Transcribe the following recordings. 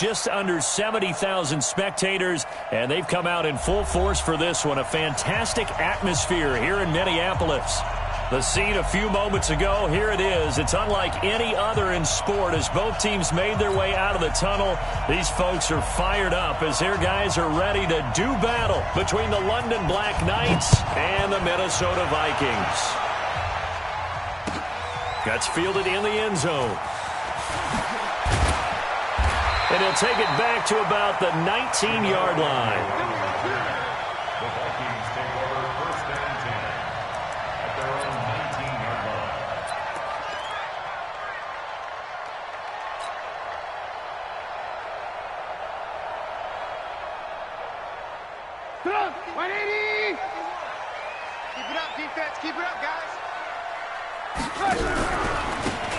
just under 70,000 spectators, and they've come out in full force for this one. A fantastic atmosphere here in Minneapolis. The scene a few moments ago, here it is. It's unlike any other in sport as both teams made their way out of the tunnel. These folks are fired up as their guys are ready to do battle between the London Black Knights and the Minnesota Vikings. Gets fielded in the end zone. And he'll take it back to about the 19-yard line.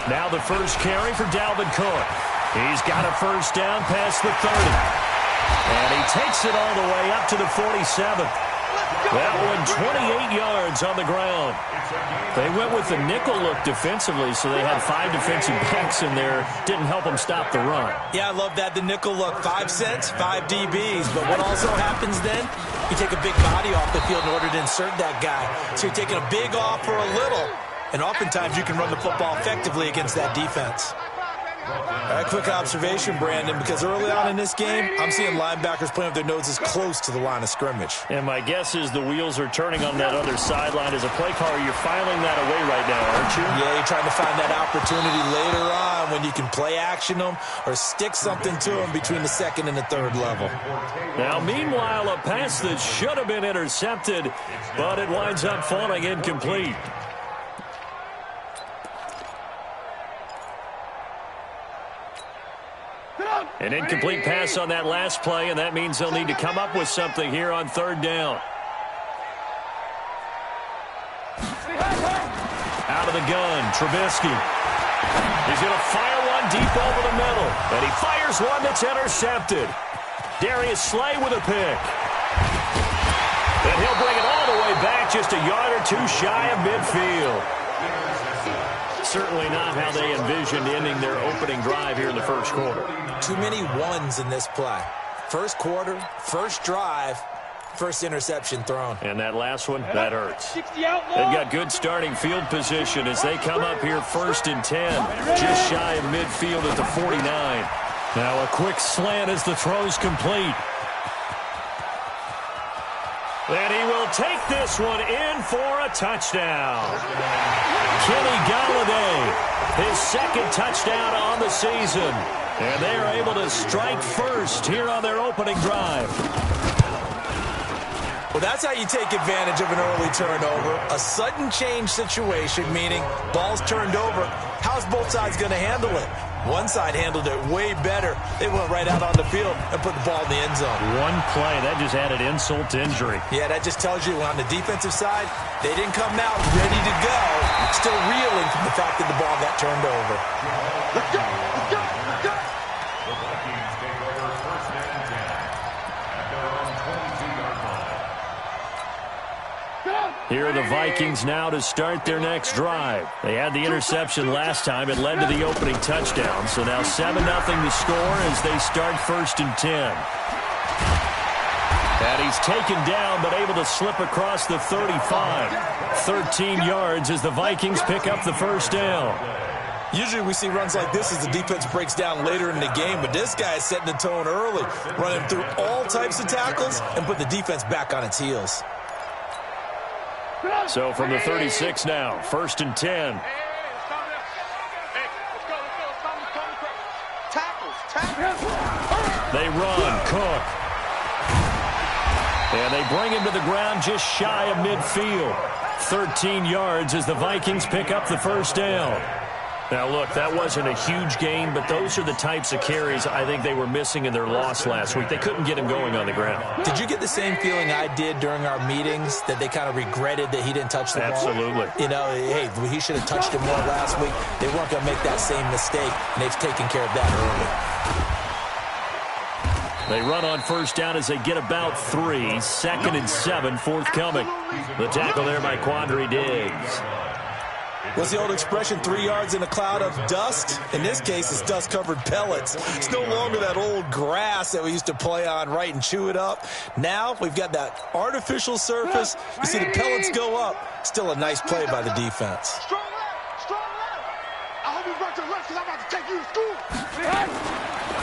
Now the first carry for Dalvin Cook. He's got a first down past the 30. And he takes it all the way up to the 47. That one 28 yards on the ground. They went with the nickel look defensively, so they had 5 defensive backs in there. Didn't help them stop the run. Yeah, I love that, the nickel look. 5 cents, 5 DBs. But what also happens then? You take a big body off the field in order to insert that guy. So you're taking a big off for a little. And oftentimes you can run the football effectively against that defense. A quick observation, Brandon, because early on in this game, I'm seeing linebackers playing with their noses close to the line of scrimmage. And my guess is the wheels are turning on that other sideline. As a play caller, you're filing that away right now, aren't you? Yeah, you're trying to find that opportunity later on when you can play action them or stick something to them between the second and the third level. Now, meanwhile, a pass that should have been intercepted, but it winds up falling incomplete. An incomplete pass on that last play, and that means they'll need to come up with something here on third down. Out of the gun, Trubisky. He's going to fire one deep over the middle, and he fires one that's intercepted. Darius Slay with a pick. And he'll bring it all the way back, just a yard or two shy of midfield. Certainly not how they envisioned ending their opening drive here in the first quarter. Too many ones in this play. First quarter, first drive, first interception thrown. And that last one, that hurts. They've got good starting field position as they come up here first and 10, just shy of midfield at the 49. Now a quick slant as the throw's complete. And he will take this one in for a touchdown. Kenny Golladay, his second touchdown on the season. And they are able to strike first here on their opening drive. Well, that's how you take advantage of an early turnover. A sudden change situation, meaning ball's turned over. How's both sides going to handle it? One side handled it way better. They went right out on the field and put the ball in the end zone. One play, that just added insult to injury. Yeah, that just tells you on the defensive side, they didn't come out ready to go, still reeling from the fact that the ball got turned over. Let's go! Let's go! Let's go! The Vikings take over first and 10 at their own 22-yard line. Here are the Vikings now to start their next drive. They had the interception last time. It led to the opening touchdown. So now 7-0 to score as they start first and 10. And he's taken down but able to slip across the 35. 13 yards as the Vikings pick up the first down. Usually we see runs like this as the defense breaks down later in the game, but this guy is setting the tone early, running through all types of tackles and put the defense back on its heels. So from the 36 now, first and 10. They run, Cook. And they bring him to the ground just shy of midfield. 13 yards as the Vikings pick up the first down. Now, look, that wasn't a huge gain, but those are the types of carries I think they were missing in their loss last week. They couldn't get him going on the ground. Did you get the same feeling I did during our meetings, that they kind of regretted that he didn't touch the ball? Absolutely. You know, hey, he should have touched it more last week. They weren't going to make that same mistake, and they've taken care of that early. They run on first down as they get about 3. Second and 7 forthcoming. The tackle there by Quandre Diggs. What's the old expression, 3 yards in a cloud of dust? In this case, it's dust-covered pellets. It's no longer that old grass that we used to play on, right, and chew it up. Now we've got that artificial surface. You see the pellets go up. Still a nice play by the defense. Strong left, strong left. I hope you brought your left because I'm about to take you to school.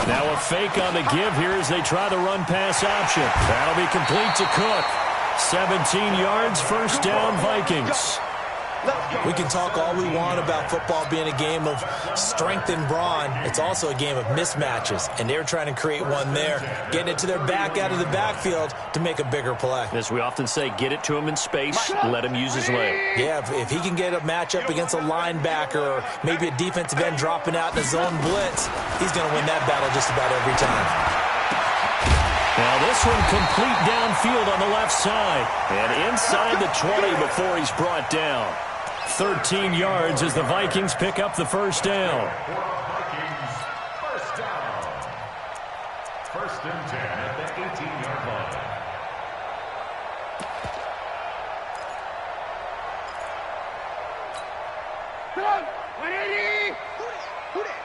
Now a fake on the give here as they try the run-pass option. That'll be complete to Cook. 17 yards, first down, Vikings. We can talk all we want about football being a game of strength and brawn. It's also a game of mismatches, and they're trying to create one there, getting it to their back out of the backfield to make a bigger play. As we often say, get it to him in space, let him use his leg. Yeah, if he can get a matchup against a linebacker or maybe a defensive end dropping out in a zone blitz, he's going to win that battle just about every time. Now this one complete downfield on the left side. And inside the 20 before he's brought down. 13 yards as the Vikings pick up the first down. Vikings, first down. First and 10 at the 18-yard line. Come on, 180. Who that?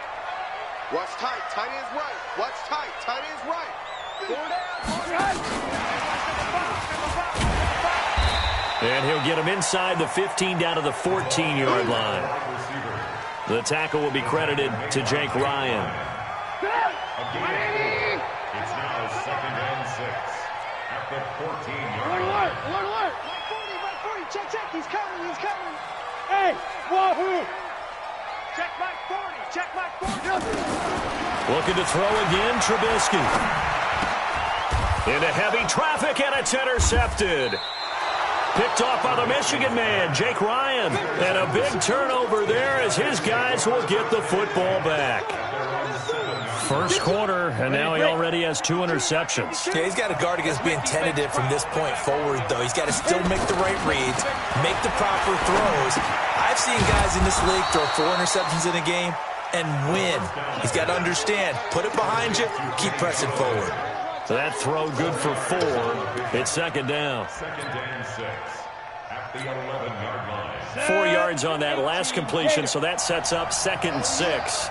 Watch tight, tight is right. Watch tight, tight is right. Go down, And he'll get him inside the 15 down to the 14-yard line. The tackle will be credited to Jake Ryan. It's now second and 6 at the 14-yard line. Alert. 40, check, he's coming. Hey, wahoo. Check back 40. Looking to throw again, Trubisky. Into heavy traffic, and it's intercepted. Picked off by the Michigan man, Jake Ryan. And a big turnover there as his guys will get the football back. First quarter, and now he already has 2 interceptions. Yeah, he's got to guard against being tentative from this point forward, though. He's got to still make the right reads, make the proper throws. I've seen guys in this league throw 4 interceptions in a game and win. He's got to understand, put it behind you, keep pressing forward. That throw good for 4. It's second down. Second and 6 at the 11-yard line. 4 yards on that last completion, so that sets up second and 6.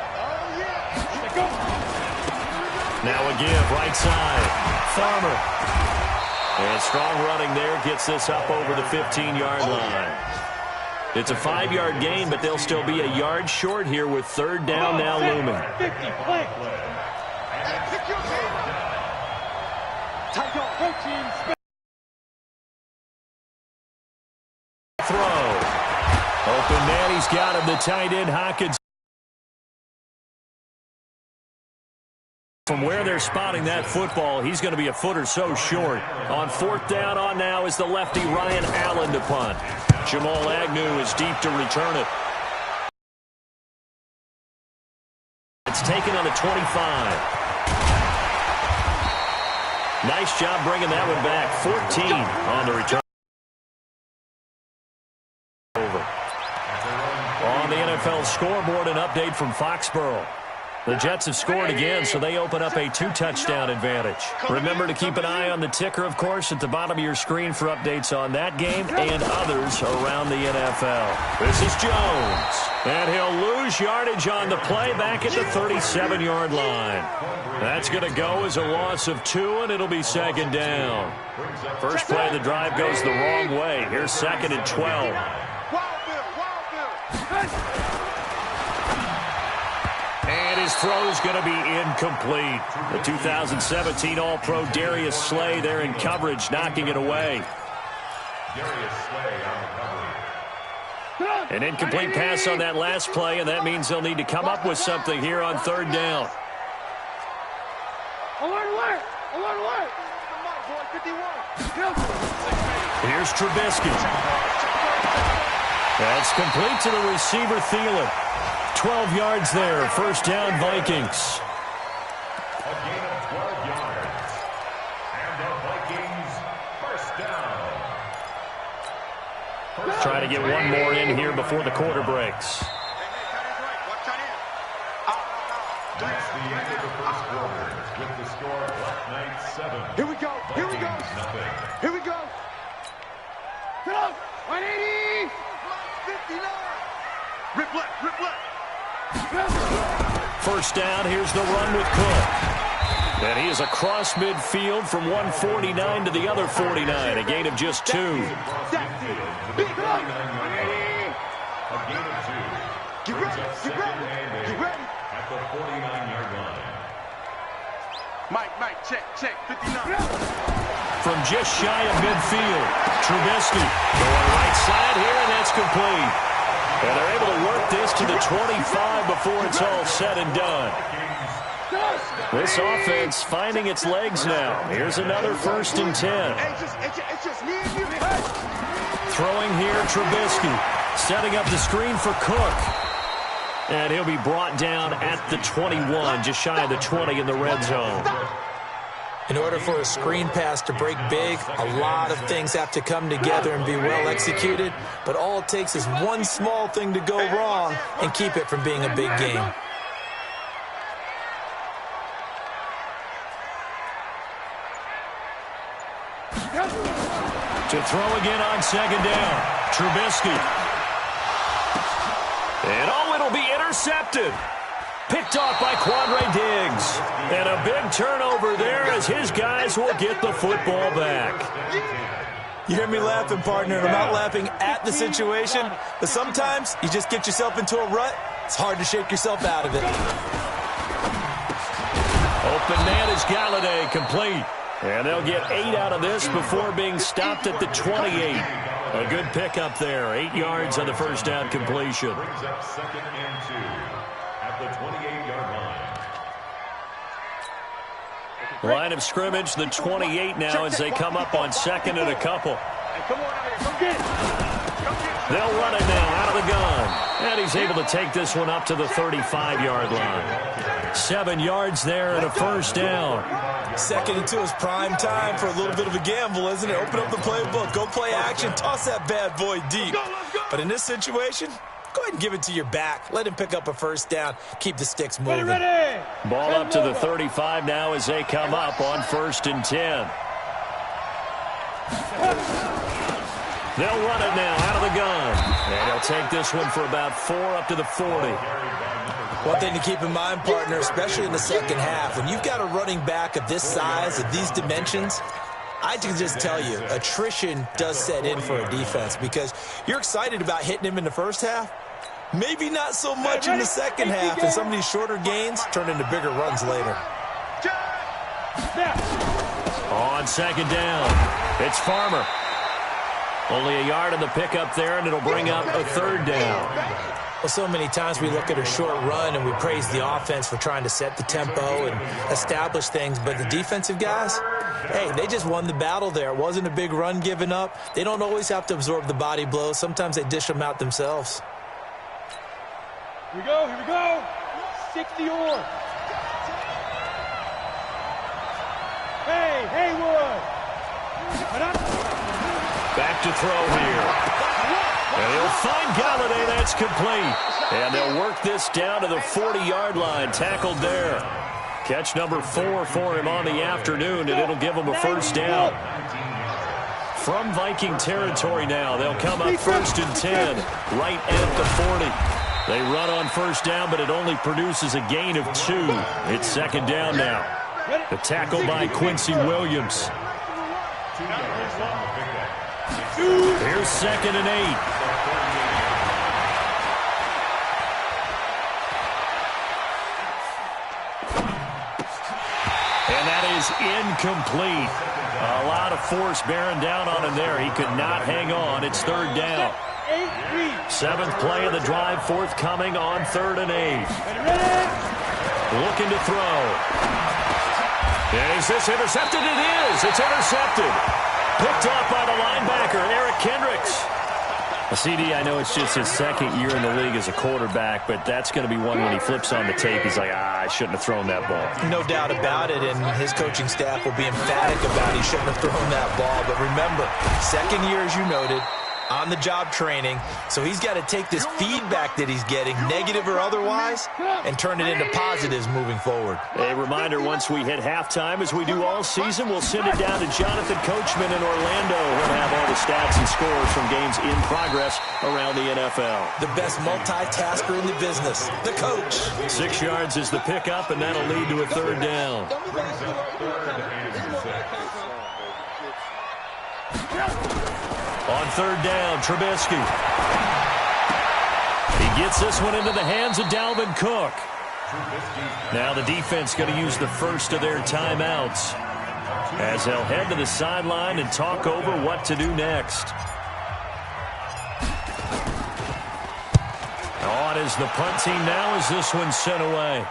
Now a give, right side. Farmer. And strong running there gets this up over the 15-yard line. It's a 5-yard gain, but they'll still be a yard short here with third down now looming. Throw. Open man, he's got him. The tight end, Hawkins. From where they're spotting that football, he's going to be a foot or so short. On fourth down on now is the lefty Ryan Allen to punt. Jamal Agnew is deep to return it. It's taken on the 25. Nice job bringing that one back. 14 on the return. On the NFL scoreboard, an update from Foxborough. The Jets have scored again, so they open up a 2-touchdown advantage. Remember to keep an eye on the ticker, of course, at the bottom of your screen for updates on that game and others around the NFL. This is Jones, and he'll lose yardage on the play back at the 37-yard line. That's going to go as a loss of 2, and it'll be second down. First play of the drive goes the wrong way. Here's second and 12. And his throw's going to be incomplete. The 2017 All-Pro Darius Slay there in coverage, knocking it away. Darius Slay on the coverage. An incomplete pass on that last play, and that means they'll need to come up with something here on third down. Alert! Here's Trubisky. That's complete to the receiver, Thielen. 12 yards there, first down, Vikings. A gain of 12 yards. And the Vikings first down. Try to get one more in here before the quarter breaks. That's the end of the first quarter with the score Black Knights 7. Here we go. Vikings nothing. Here we go. Get up. 180. 59. Rip left, rip left. First down, here's the run with Cook. And he is across midfield from 149 to the other 49, a gain of just 2. Big run. Get ready, get ready, get ready. At the 49-yard line. Mike, check, 59. From just shy of midfield, Trubisky going right side here, and that's complete. And they're able to work this to the 25 before it's all said and done. This offense finding its legs now. Here's another 1st and 10. It's just me and you. Throwing here, Trubisky. Setting up the screen for Cook. And he'll be brought down at the 21, just shy of the 20 in the red zone. In order for a screen pass to break big, a lot of things have to come together and be well executed. But all it takes is one small thing to go wrong and keep it from being a big game. To throw again on 2nd down, Trubisky. And it'll be intercepted. Picked off by Quandre Diggs. And a big turnover there as his guys will get the football back. You hear me laughing, partner, and I'm not laughing at the situation, but sometimes you just get yourself into a rut. It's hard to shake yourself out of it. Open man is Galladay, complete. And they'll get 8 out of this before being stopped at the 28. A good pickup there. 8 yards on the first down completion. Brings up 2nd and 2 at the 28-yard line. Line of scrimmage, the 28 now as they come up on 2nd and a couple. Come on out here, come get it. They'll run it now out of the gun. And he's able to take this one up to the 35-yard line. 7 yards there and a first down. 2nd and 2 is prime time for a little bit of a gamble, isn't it? Open up the playbook, go play action, toss that bad boy deep. But in this situation, go ahead and give it to your back. Let him pick up a first down. Keep the sticks moving. Ball up to the 35 now as they come up on 1st and 10. They'll run it now out of the gun. And they'll take this one for about 4 up to the 40. One thing to keep in mind, partner, especially in the second half, when you've got a running back of this size, of these dimensions, I can just tell you, attrition does set in for a defense because you're excited about hitting him in the first half. Maybe not so much in the second half, and some of these shorter gains turn into bigger runs later. On 2nd down, it's Farmer. Only a yard on the pickup there, and it'll bring up a 3rd down. Well, so many times we look at a short run and we praise the offense for trying to set the tempo and establish things, but the defensive guys, hey, they just won the battle there. It wasn't a big run given up. They don't always have to absorb the body blows. Sometimes they dish them out themselves. Here we go. 60 or. Hey, Haywood. Back to throw here. And he'll find Galladay. That's complete. And they'll work this down to the 40-yard line. Tackled there. Catch number 4 for him on the afternoon, and it'll give him a first down. From Viking territory now, they'll come up 1st and 10, right at the 40. They run on first down, but it only produces a gain of 2. It's 2nd down now. The tackle by Quincy Williams. Here's 2nd and 8. And that is incomplete. A lot of force bearing down on him there. He could not hang on. It's 3rd down. 7th play of the drive forthcoming on 3rd and 8. Looking to throw. Is this intercepted? It is. It's intercepted. Picked off by the linebacker, Eric Kendricks. CD, I know it's just his 2nd year in the league as a quarterback, but that's going to be one when he flips on the tape. He's like, I shouldn't have thrown that ball. No doubt about it, and his coaching staff will be emphatic about he shouldn't have thrown that ball. But remember, 2nd year, as you noted, on-the-job training, so he's got to take this feedback that he's getting, negative or otherwise, and turn it into positives moving forward. A reminder, once we hit halftime, as we do all season, we'll send it down to Jonathan Coachman in Orlando. He'll have all the stats and scores from games in progress around the NFL. The best multitasker in the business, the coach. 6 yards is the pickup, and that'll lead to a third down. On third down, Trubisky. He gets this one into the hands of Dalvin Cook. Now the defense going to use the first of their timeouts as they'll head to the sideline and talk over what to do next. On is the punt team now as this one's sent away.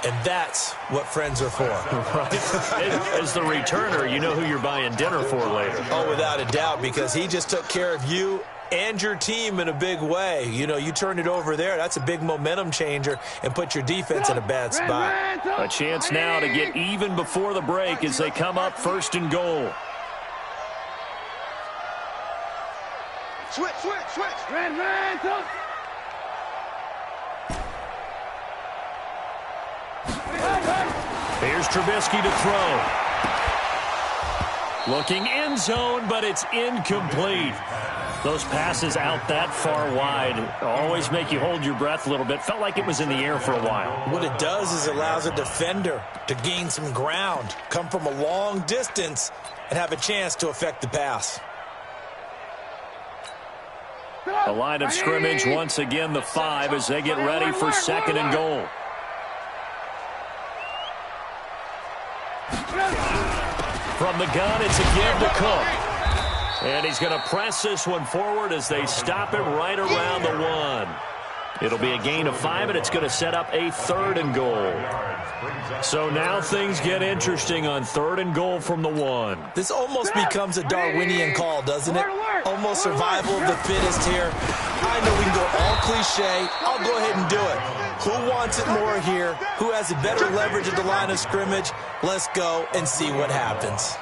And that's what friends are for. Right. As the returner, you know who you're buying dinner for later. Oh, without a doubt, because he just took care of you and your team in a big way. You know, you turned it over there. That's a big momentum changer and put your defense in a bad spot. A chance now to get even before the break as they come up first and goal. Switch. Here's Trubisky to throw. Looking end zone, but it's incomplete. Those passes out that far wide always make you hold your breath a little bit. Felt like it was in the air for a while. What it does is it allows a defender to gain some ground, come from a long distance, and have a chance to affect the pass. The line of scrimmage, once again, the 5 as they get ready for second and goal. From the gun, it's a give to Cook. And he's going to press this one forward as they stop him right around the 1. It'll be a gain of 5, and it's going to set up a third and goal. So now things get interesting on third and goal from the 1. This almost becomes a Darwinian call, doesn't it? Almost survival of the fittest here. I know we can go all cliche. I'll go ahead and do it. Who wants it more here? Who has a better leverage at the line of scrimmage? Let's go and see what happens.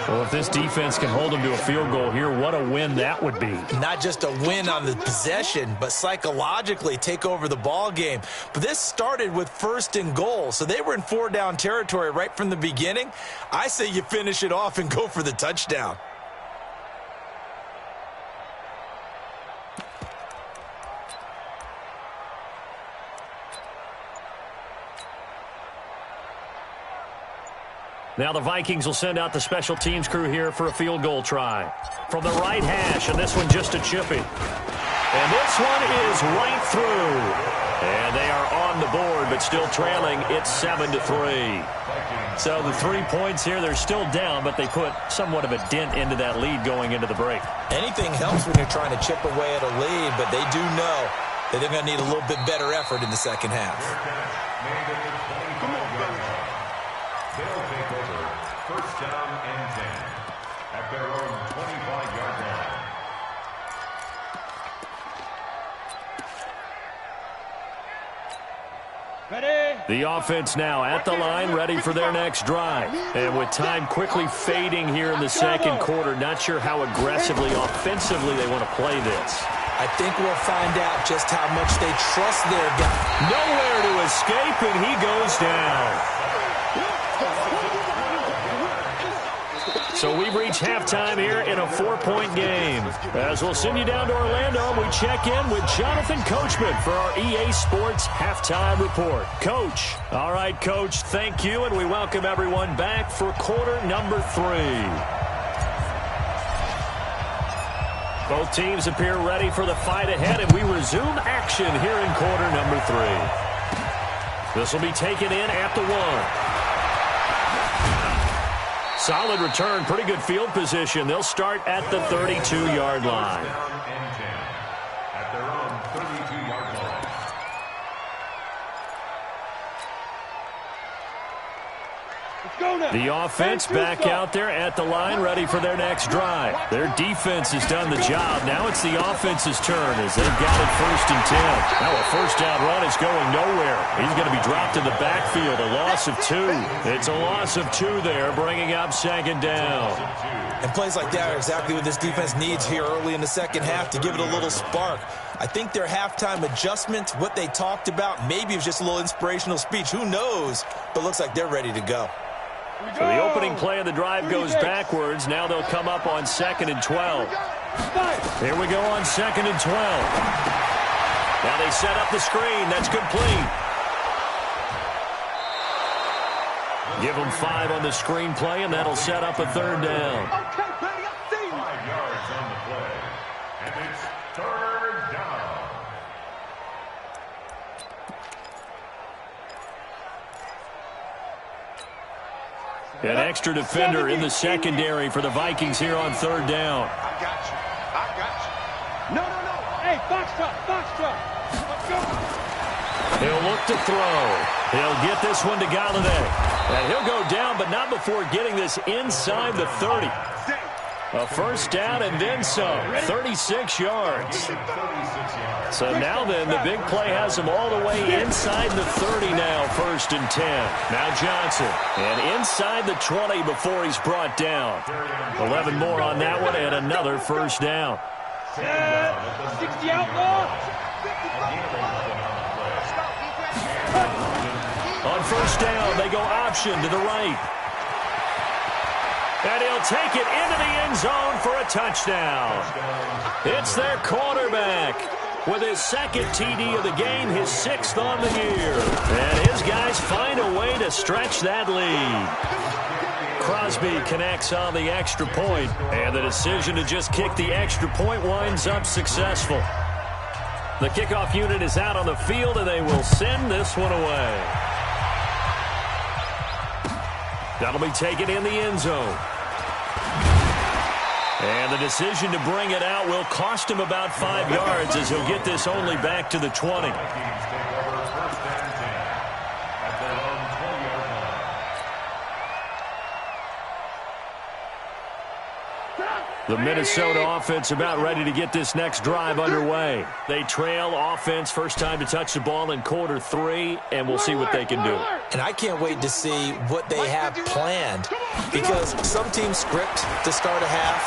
Well, if this defense can hold them to a field goal here, what a win that would be. Not just a win on the possession, but psychologically take over the ball game. But this started with first and goal, so they were in 4-down territory right from the beginning. I say you finish it off and go for the touchdown. Now the Vikings will send out the special teams crew here for a field goal try. From the right hash, and this one just a chippy. And this one is right through. And they are on the board, but still trailing. It's 7-3. So the 3 points here, they're still down, but they put somewhat of a dent into that lead going into the break. Anything helps when you're trying to chip away at a lead, but they do know that they're going to need a little bit better effort in the second half. They'll take over first down and 10 at their own 25-yard line. Ready? The offense now at the line, ready for their next drive. And with time quickly fading here in the second quarter, not sure how aggressively, offensively they want to play this. I think we'll find out just how much they trust their guy. Nowhere to escape, and he goes down. So we've reached halftime here in a 4-point game. As we'll send you down to Orlando, we check in with Jonathan Coachman for our EA Sports Halftime Report. Coach. All right, Coach, thank you, and we welcome everyone back for quarter number 3. Both teams appear ready for the fight ahead, and we resume action here in quarter number 3. This will be taken in at the 1. Solid return, pretty good field position. They'll start at the 32-yard line. At their own 32-yard line. Let's go now. The offense back out there at the line, ready for their next drive. Their defense has done the job. Now it's the offense's turn as they've got it 1st and 10. Now a first down run is going nowhere. He's going to be dropped in the backfield. A loss of 2. It's a loss of 2 there, bringing up 2nd down. And plays like that are exactly what this defense needs here early in the second half to give it a little spark. I think their halftime adjustment, what they talked about, maybe it was just a little inspirational speech. Who knows? But looks like they're ready to go. So the opening play of the drive goes backwards. Now they'll come up on 2nd and 12. Here we go on 2nd and 12. Now they set up the screen. That's complete. Give them 5 on the screen play, and that'll set up a 3rd down. Okay, buddy, I see you. 5 yards on the play. And it's 3rd down. An extra defender in the secondary for the Vikings here on 3rd down. I got you. I got you. No. Hey, box truck. Let's go. He'll look to throw. He'll get this one to Galladay. And he'll go down, but not before getting this inside the 30. A first down and then some. 36 yards. So now then, the big play has him all the way inside the 30 now, 1st and 10. Now Johnson. And inside the 20 before he's brought down. 11 more on that one and another first down. 60 outlaw. On first down, they go option to the right. And he'll take it into the end zone for a touchdown. It's their quarterback with his 2nd TD of the game, his 6th on the year. And his guys find a way to stretch that lead. Crosby connects on the extra point, and the decision to just kick the extra point winds up successful. The kickoff unit is out on the field, and they will send this one away. That'll be taken in the end zone. And the decision to bring it out will cost him about 5 yards as he'll get this only back to the 20. The Minnesota offense about ready to get this next drive underway. They trail offense, first time to touch the ball in quarter 3, and we'll see what they can do. And I can't wait to see what they have planned, because some teams script to start a half.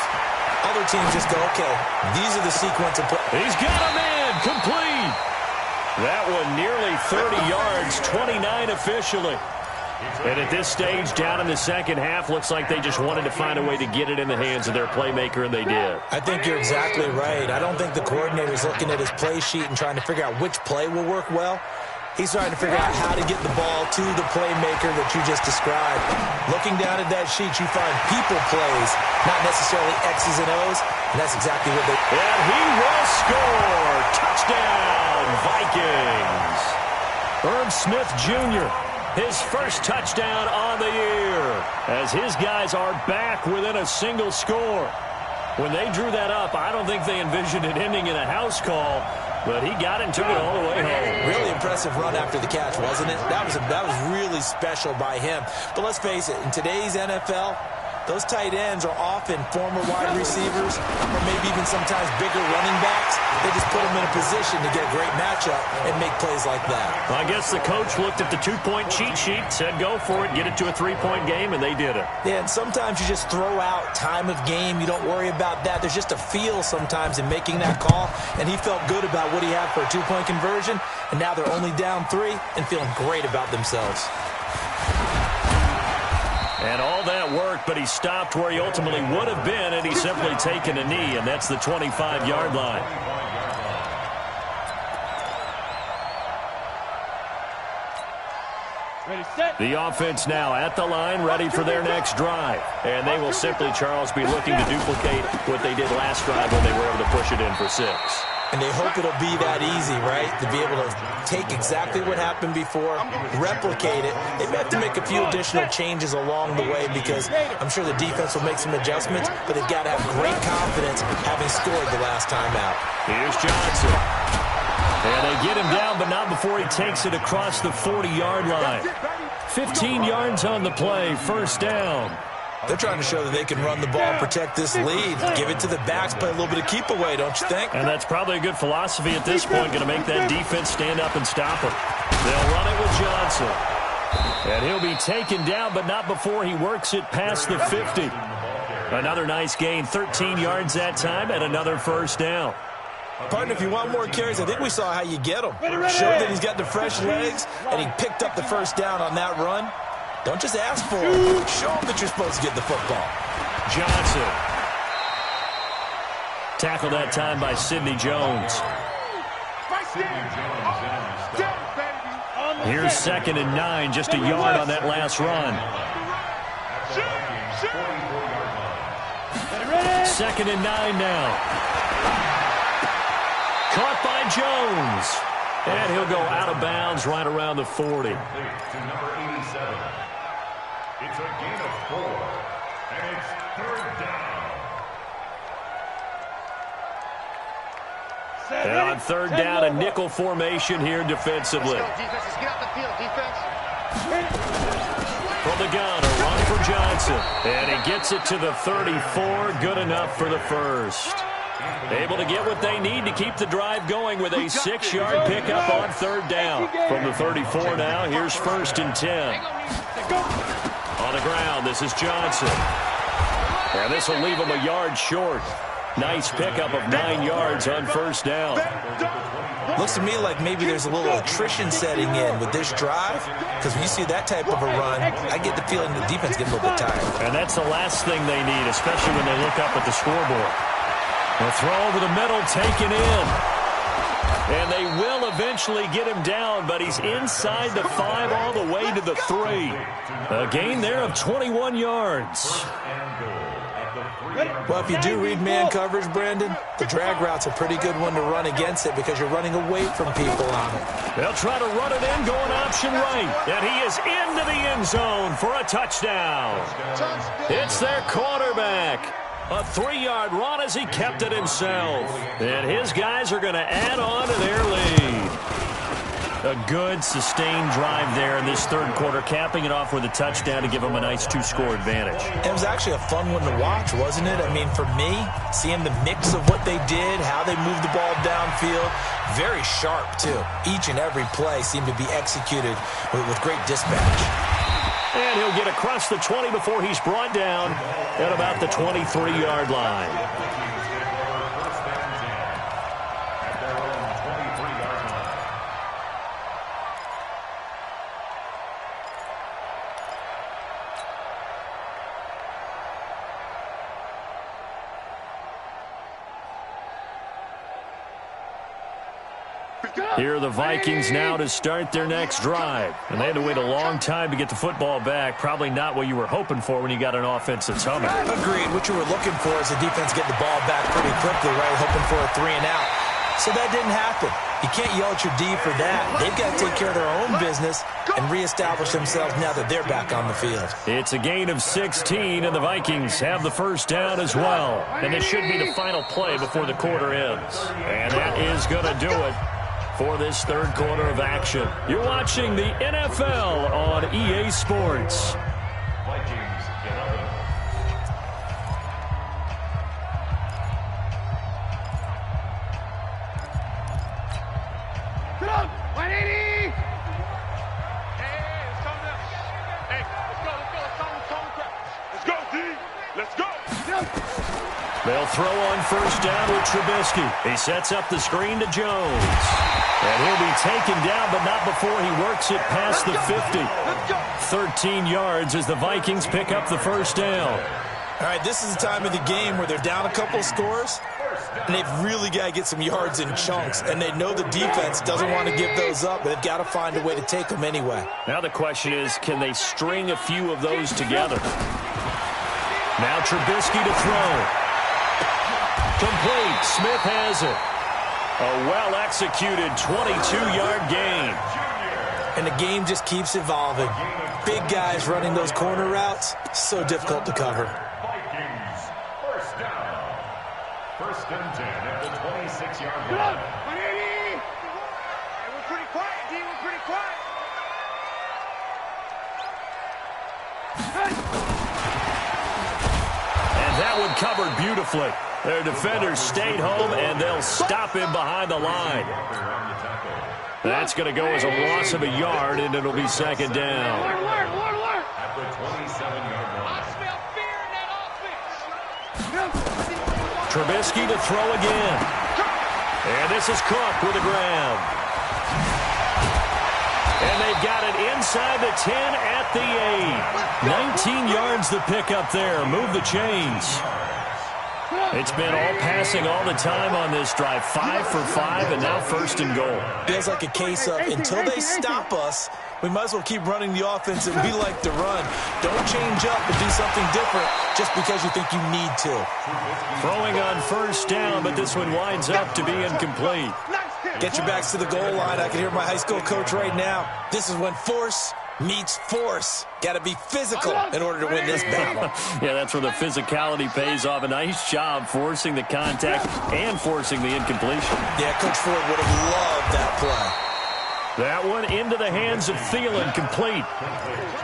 Other teams just go, okay, these are the sequence of plays. He's got him in, complete. That one nearly 30 yards, 29 officially. And at this stage, down in the second half, looks like they just wanted to find a way to get it in the hands of their playmaker, and they did. I think you're exactly right. I don't think the coordinator's looking at his play sheet and trying to figure out which play will work well. He's trying to figure out how to get the ball to the playmaker that you just described. Looking down at that sheet, you find people plays, not necessarily X's and O's, and that's exactly what they... And he will score! Touchdown, Vikings! Herb Smith Jr., his first touchdown on the year, as his guys are back within a single score. When they drew that up, I don't think they envisioned it ending in a house call, but he got it and took it all the way home. Really impressive run after the catch, wasn't it? That was really special by him. But let's face it, in today's NFL, those tight ends are often former wide receivers or maybe even sometimes bigger running backs. They just put them in a position to get a great matchup and make plays like that. I guess the coach looked at the two-point cheat sheet, said go for it, get it to a three-point game, and they did it. Yeah, and sometimes you just throw out time of game. You don't worry about that. There's just a feel sometimes in making that call, and he felt good about what he had for a two-point conversion, and now they're only down 3 and feeling great about themselves. And all that worked, but he stopped where he ultimately would have been, and he's simply taken a knee, and that's the 25-yard line. Ready, set. The offense now at the line, ready for their next drive. And they will simply, Charles, be looking to duplicate what they did last drive when they were able to push it in for 6. And they hope it'll be that easy, right? To be able to take exactly what happened before, replicate it. They may have to make a few additional changes along the way because I'm sure the defense will make some adjustments, but they've got to have great confidence having scored the last time out. Here's Johnson. And they get him down, but not before he takes it across the 40-yard line. 15 yards on the play, first down. They're trying to show that they can run the ball, protect this lead, give it to the backs, play a little bit of keep away, don't you think? And that's probably a good philosophy at this point, going to make that defense stand up and stop them. They'll run it with Johnson. And he'll be taken down, but not before he works it past the 50. Another nice gain, 13 yards that time, and another first down. Partner, if you want more carries, I think we saw how you get him. Showed that he's got the fresh legs, and he picked up the first down on that run. Don't just ask for him. Show him that you're supposed to get the football. Johnson. Tackled that time by Sidney Jones. Here's 2nd and 9, just a yard on that last run. 2nd and 9 now. Caught by Jones. And he'll go out of bounds right around the 40. To number 87. It's a gain of 4. And it's 3rd down. And on 3rd down, a nickel formation here defensively. Let's go, defense. Let's get out the field, defense. From the gun, a run for Johnson. And he gets it to the 34. Good enough for the first. Able to get what they need to keep the drive going with a 6-yard pickup on 3rd down. From the 34 now, here's 1st and 10. On the ground, this is Johnson. And this will leave him a yard short. Nice pickup of 9 yards on 1st down. Looks to me like maybe there's a little attrition setting in with this drive, because when you see that type of a run, I get the feeling the defense gets a little bit tired. And that's the last thing they need, especially when they look up at the scoreboard. The throw over the middle, taken in. And they will eventually get him down, but he's inside the 5 all the way to the 3. A gain there of 21 yards. Well, if you do read man coverage, Brandon, the drag route's a pretty good one to run against it because you're running away from people on it. They'll try to run it in, going option right. And he is into the end zone for a touchdown. It's their quarterback. A 3-yard run as he kept it himself. And his guys are going to add on to their lead. A good, sustained drive there in this 3rd quarter, capping it off with a touchdown to give them a nice 2-score advantage. It was actually a fun one to watch, wasn't it? I mean, for me, seeing the mix of what they did, how they moved the ball downfield, very sharp, too. Each and every play seemed to be executed with great dispatch. And he'll get across the 20 before he's brought down at about the 23-yard line. Here are the Vikings now to start their next drive. And they had to wait a long time to get the football back. Probably not what you were hoping for when you got an offense that's humming. Agreed. What you were looking for is the defense getting the ball back pretty quickly, right? Hoping for a 3 and out. So that didn't happen. You can't yell at your D for that. They've got to take care of their own business and reestablish themselves now that they're back on the field. It's a gain of 16, and the Vikings have the first down as well. And this should be the final play before the quarter ends. And that is going to do it for this 3rd quarter of action. You're watching the NFL on EA Sports. Vikings 11. Get up! 180! Hey, it's coming up. Hey, let's go. Let's go, D. Let's go. They'll throw on first down with Trubisky. He sets up the screen to Jones. And he'll be taken down, but not before he works it past the 50. 13 yards as the Vikings pick up the first down. All right, this is the time of the game where they're down a couple of scores, and they've really got to get some yards in chunks, and they know the defense doesn't want to give those up, but they've got to find a way to take them anyway. Now the question is, can they string a few of those together? Now Trubisky to throw. Complete. Smith has it. A well-executed 22-yard gain. And the game just keeps evolving. Big guys running those corner routes, so difficult to cover. Vikings, first down. 1st and 10 at the 26-yard line. 180! Hey, we're pretty quiet, D. We're pretty quiet. covered beautifully. Their defenders stayed home, and they'll stop him behind the line. That's going to go as a loss of a yard, and it'll be second down. At the 27-yard line. Trubisky to throw again. And this is Cook with the ground. And they've got it inside the 10 at the 8. 19 yards to pick up there. Move the chains. It's been all passing all the time on this drive. 5 for 5, and now first and goal. Feels like a case of until they stop us, we might as well keep running the offense that we like to run. Don't change up and do something different just because you think you need to. Throwing on first down, but this one winds up to be incomplete. Get your backs to the goal line. I can hear my high school coach right now. This is when force meets force. Got to be physical in order to win this battle. Yeah, that's where the physicality pays off. A nice job forcing the contact and forcing the incompletion. Yeah, Coach Ford would have loved that play. That one into the hands of Thielen, complete.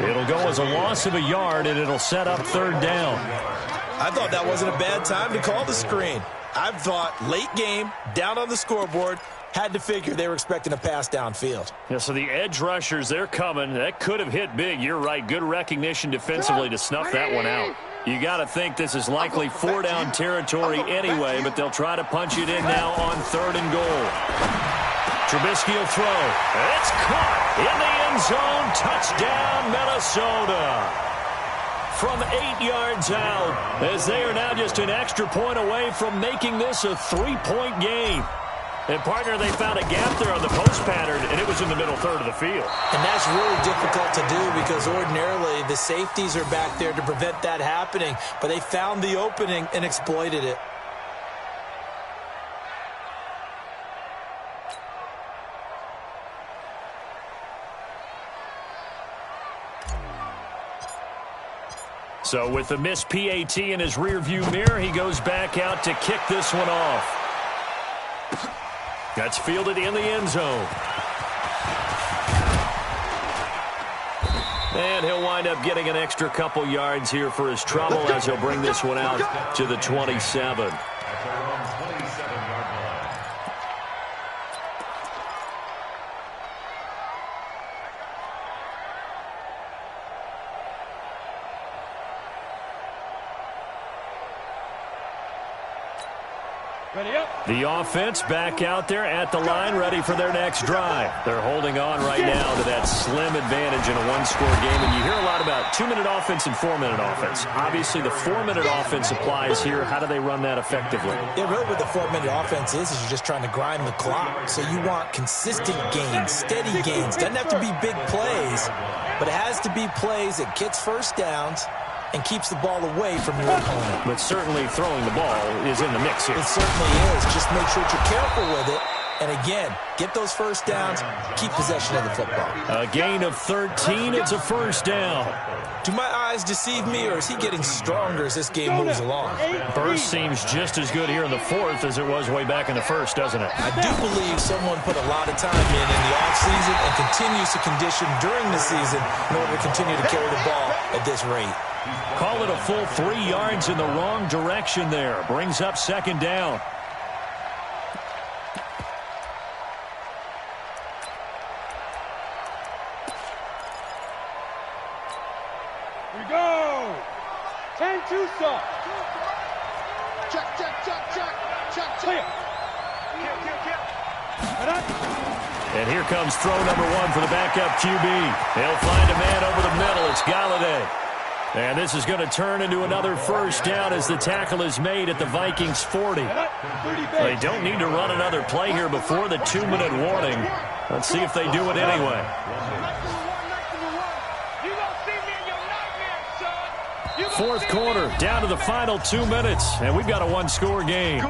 It'll go as a loss of a yard, and it'll set up third down. I thought that wasn't a bad time to call the screen. I thought late game, down on the scoreboard, had to figure they were expecting a pass downfield. Yeah, so the edge rushers, they're coming. That could have hit big. You're right. Good recognition defensively to snuff that one out. You got to think this is likely 4-down territory anyway, but they'll try to punch it in now on third and goal. Trubisky will throw. It's caught in the end zone. Touchdown, Minnesota. From 8 yards out, as they are now just an extra point away from making this a 3-point game. And, partner, they found a gap there on the post pattern, and it was in the middle third of the field. And that's really difficult to do because ordinarily the safeties are back there to prevent that happening. But they found the opening and exploited it. So with the missed PAT in his rearview mirror, he goes back out to kick this one off. That's fielded in the end zone. And he'll wind up getting an extra couple yards here for his trouble as he'll bring this one out to the 27. The offense back out there at the line, ready for their next drive. They're holding on right now to that slim advantage in a one-score game. And you hear a lot about 2-minute offense and 4-minute offense. Obviously, the 4-minute offense applies here. How do they run that effectively? Yeah, really what the 4-minute offense is you're just trying to grind the clock. So you want consistent gains, steady gains. Doesn't have to be big plays, but it has to be plays that gets first downs and keeps the ball away from your opponent. But certainly throwing the ball is in the mix here. It certainly is. Just make sure that you're careful with it. And again, get those first downs, keep possession of the football. A gain of 13, it's a first down. Do my eyes deceive me, or is he getting stronger as this game moves along? Burst seems just as good here in the fourth as it was way back in the first, doesn't it? I do believe someone put a lot of time in the offseason and continues to condition during the season in order to continue to carry the ball at this rate. Call it a full 3 yards in the wrong direction there. Brings up second down. Here we go. 10-2 stop. Check. Clear. And here comes throw number 1 for the backup QB. They'll find a man over the middle. It's Galladay. And this is going to turn into another first down as the tackle is made at the Vikings 40. They don't need to run another play here before the 2-minute warning. Let's see if they do it anyway. Fourth quarter, down to the final 2 minutes, and we've got a one-score game.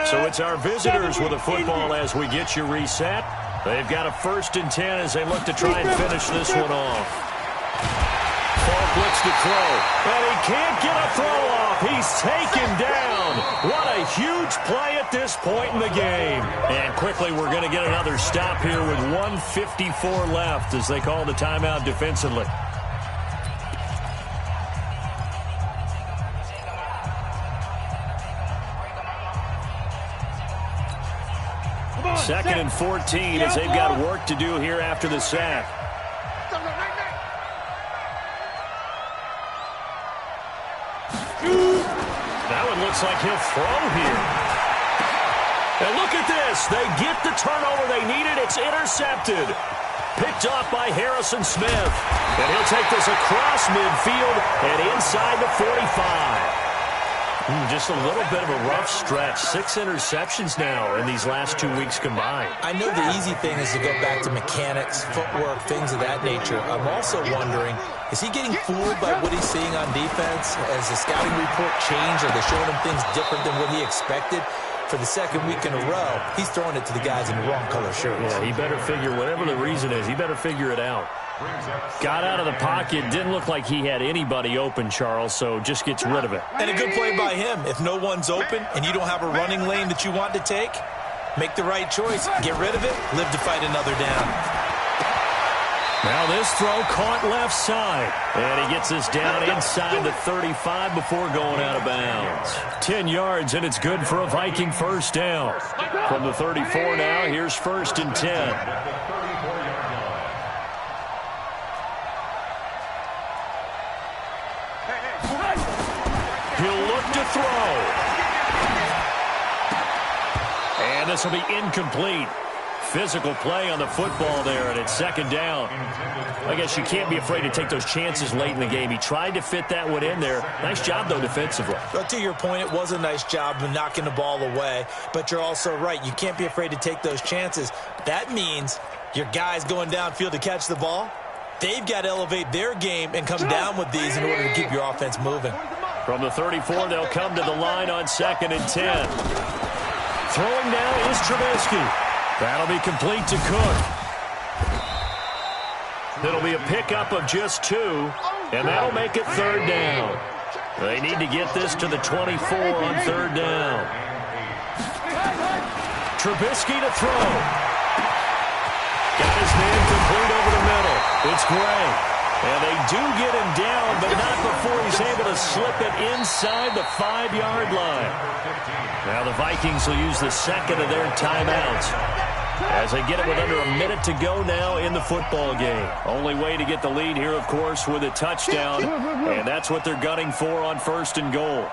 So it's our visitors with the football as we get you reset. They've got a 1st and 10 as they look to try and finish this one off. Ball blitz to throw, and he can't get a throw off. He's taken down. What a huge play at this point in the game. And quickly we're going to get another stop here with 1:54 left as they call the timeout defensively. Second and 14 as they've got work to do here after the sack. That one looks like he'll throw here. And look at this. They get the turnover they needed. It's intercepted. Picked off by Harrison Smith. And he'll take this across midfield and inside the 45. Just a little bit of a rough stretch. 6 interceptions now in these last 2 weeks combined. I know the easy thing is to go back to mechanics, footwork, things of that nature. I'm also wondering, is he getting fooled by what he's seeing on defense? Has the scouting report changed? Are they showing him things different than what he expected? For the second week in a row, he's throwing it to the guys in the wrong color shirts. Yeah, he better figure, whatever the reason is, he better figure it out. Got out of the pocket. Didn't look like he had anybody open, Charles, so just gets rid of it. And a good play by him. If no one's open and you don't have a running lane that you want to take, make the right choice. Get rid of it. Live to fight another down. Now this throw caught left side. And he gets us down inside the 35 before going out of bounds. 10 yards, and it's good for a Viking first down. From the 34 now, here's 1st and 10. He'll look to throw. And this will be incomplete. Physical play on the football there, and it's 2nd down. I guess you can't be afraid to take those chances late in the game. He tried to fit that one in there. Nice job, though, defensively. But to your point, it was a nice job of knocking the ball away. But you're also right. You can't be afraid to take those chances. That means your guys going downfield to catch the ball, they've got to elevate their game and come down with these in order to keep your offense moving. From the 34, they'll come to the line on 2nd and 10. Throwing now is Trubisky. That'll be complete to Cook. It'll be a pickup of just 2, and that'll make it 3rd down. They need to get this to the 24 on 3rd down. Trubisky to throw. Got his man complete over the middle. It's Gray. And they do get him down, but not before he's able to slip it inside the 5-yard line. Now the Vikings will use the 2nd of their timeouts as they get it with under a minute to go now in the football game. Only way to get the lead here, of course, with a touchdown, and that's what they're gunning for on 1st and goal.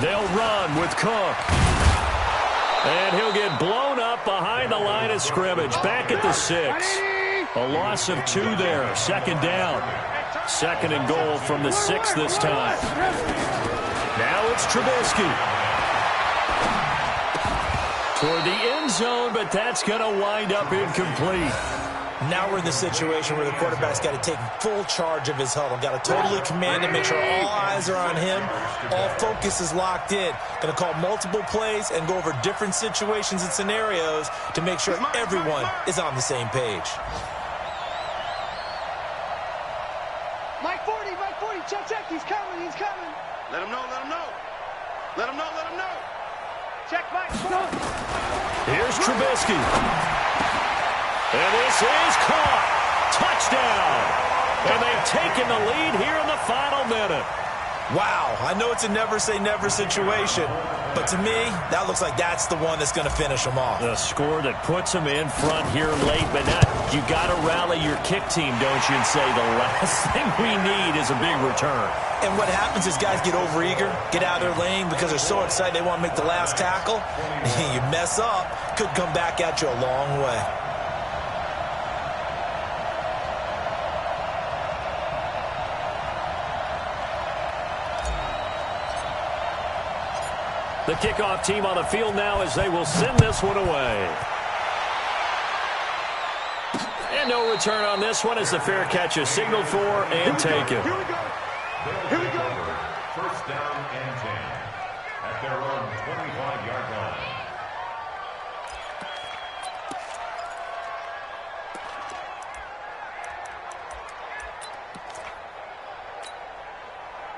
They'll run with Cook. And he'll get blown up behind the line of scrimmage, back at the 6. A loss of 2 there. 2nd down. 2nd and goal from the 6 this time. Now it's Trubisky. Toward the end zone, but that's going to wind up incomplete. Now we're in the situation where the quarterback's got to take full charge of his huddle. Got to totally command it, make sure all eyes are on him. All focus is locked in. Going to call multiple plays and go over different situations and scenarios to make sure everyone is on the same page. Mike 40, check, he's coming. Let him know. Let him know. Check, Mike. Here's Trubisky. And this is caught. Touchdown. And they've taken the lead here in the final minute. Wow, I know it's a never-say-never situation, but to me, that looks like that's the one that's going to finish them off. The score that puts them in front here late, but not. You got to rally your kick team, don't you, and say the last thing we need is a big return. And what happens is guys get overeager, get out of their lane because they're so excited they want to make the last tackle. You mess up, could come back at you a long way. The kickoff team on the field now as they will send this one away. And no return on this one as the fair catch is signaled for and taken. Here we go. 1st down and 10 at their own 25-yard line.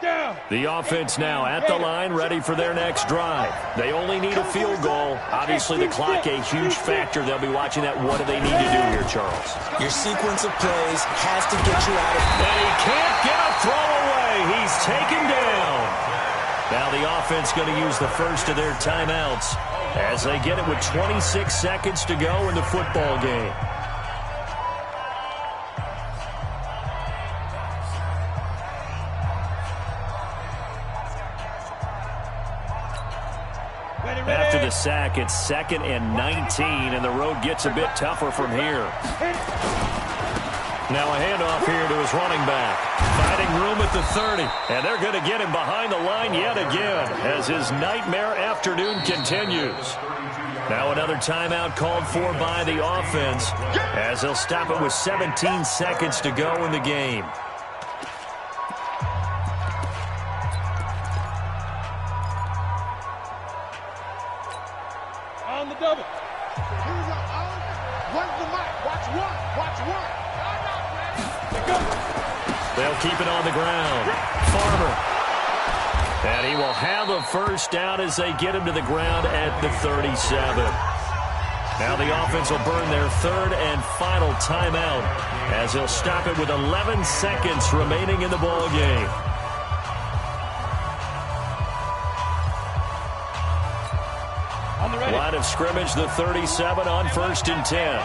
Down. The offense now at the line, ready for their next drive. They only need a field goal. Obviously, the clock a huge factor. They'll be watching that. What do they need to do here, Charles? Your sequence of plays has to get you out of... And he can't get a throw away. He's taken down. Now the offense going to use the first of their timeouts as they get it with 26 seconds to go in the football game. After the sack, it's 2nd and 19, and the road gets a bit tougher from here. Now a handoff here to his running back. Finding room at the 30, and they're going to get him behind the line yet again as his nightmare afternoon continues. Now another timeout called for by the offense as they'll stop it with 17 seconds to go in the game. On the double. Here we go. One's the mic. Watch one. Watch one. They'll keep it on the ground. Farmer. And he will have a first down as they get him to the ground at the 37. Now the offense will burn their 3rd and final timeout as they'll stop it with 11 seconds remaining in the ball game. Line of scrimmage, the 37 on 1st and 10.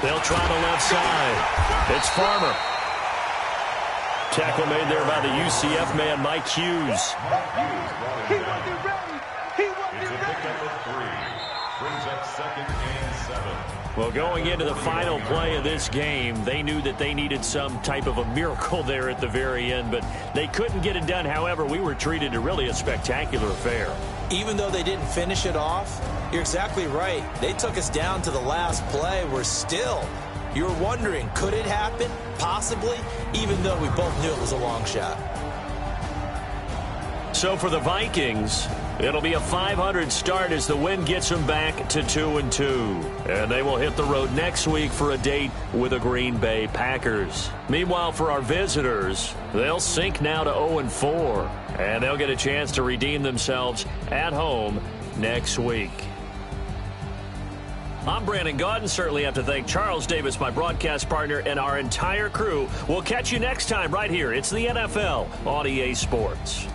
They'll try the left side. It's Farmer. Tackle made there by the UCF man, Mike Hughes. He wasn't ready. He wasn't ready. Brings up 2nd and 7. Well, going into the final play of this game, they knew that they needed some type of a miracle there at the very end, but they couldn't get it done. However, we were treated to really a spectacular affair. Even though they didn't finish it off, you're exactly right. They took us down to the last play. We're still, you're wondering, could it happen? Possibly, even though we both knew it was a long shot. So for the Vikings, it'll be a .500 start as the win gets them back to 2-2. And they will hit the road next week for a date with the Green Bay Packers. Meanwhile, for our visitors, they'll sink now to 0-4. And they'll get a chance to redeem themselves at home next week. I'm Brandon Gaudin. Certainly have to thank Charles Davis, my broadcast partner, and our entire crew. We'll catch you next time right here. It's the NFL on EA Sports.